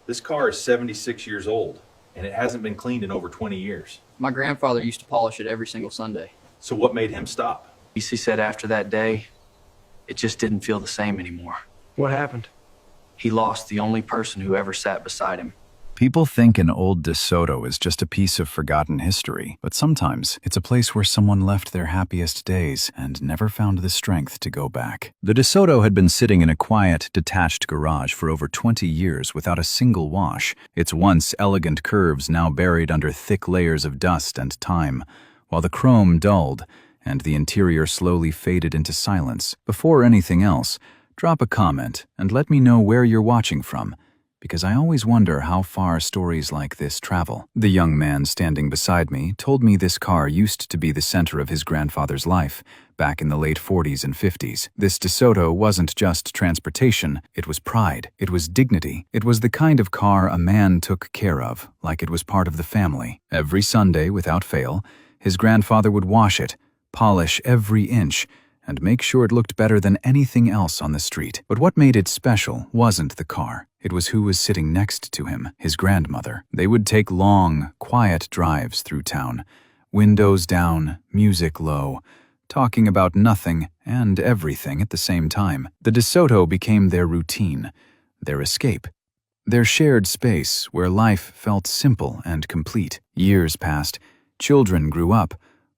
This car is 76 years old, and it hasn't been cleaned in over 20 years. My grandfather used to polish it every single Sunday. So what made him stop? He said after that day, it just didn't feel the same anymore. What happened? He lost the only person who ever sat beside him. People think an old DeSoto is just a piece of forgotten history, but sometimes it's a place where someone left their happiest days and never found the strength to go back. The DeSoto had been sitting in a quiet, detached garage for over 20 years without a single wash, its once elegant curves now buried under thick layers of dust and time, while the chrome dulled and the interior slowly faded into silence. Before anything else, drop a comment and let me know where you're watching from, because I always wonder how far stories like this travel. The young man standing beside me told me this car used to be the center of his grandfather's life, back in the late 40s and 50s. This DeSoto wasn't just transportation, it was pride, it was dignity. It was the kind of car a man took care of, like it was part of the family. Every Sunday, without fail, his grandfather would wash it, polish every inch, and make sure it looked better than anything else on the street. But what made it special wasn't the car. It was who was sitting next to him, his grandmother. They would take long, quiet drives through town, windows down, music low, talking about nothing and everything at the same time. The DeSoto became their routine, their escape, their shared space where life felt simple and complete. Years passed, children grew up,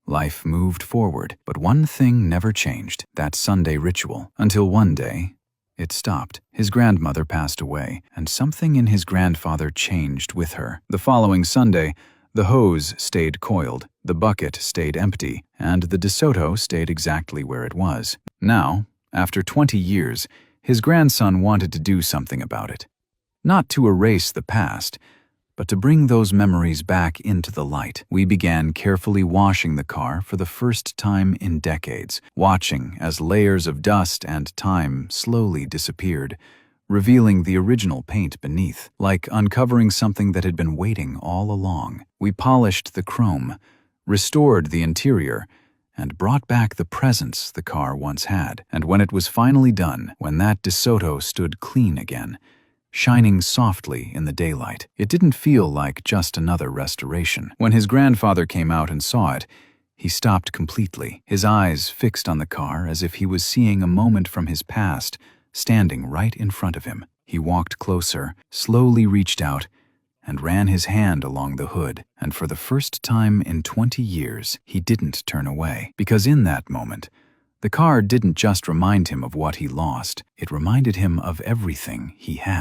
life moved forward, but one thing never changed, that Sunday ritual, until one day, it stopped. His grandmother passed away, and something in his grandfather changed with her. The following Sunday, the hose stayed coiled, the bucket stayed empty, and the DeSoto stayed exactly where it was. Now, after 20 years, his grandson wanted to do something about it. Not to erase the past, but to bring those memories back into the light. We began carefully washing the car for the first time in decades, watching as layers of dust and time slowly disappeared, revealing the original paint beneath, like uncovering something that had been waiting all along. We polished the chrome, restored the interior, and brought back the presence the car once had. And when it was finally done, when that DeSoto stood clean again, shining softly in the daylight, it didn't feel like just another restoration. When his grandfather came out and saw it, he stopped completely, his eyes fixed on the car as if he was seeing a moment from his past standing right in front of him. He walked closer, slowly reached out, and ran his hand along the hood. And for the first time in 20 years, he didn't turn away, because in that moment, the car didn't just remind him of what he lost, it reminded him of everything he had.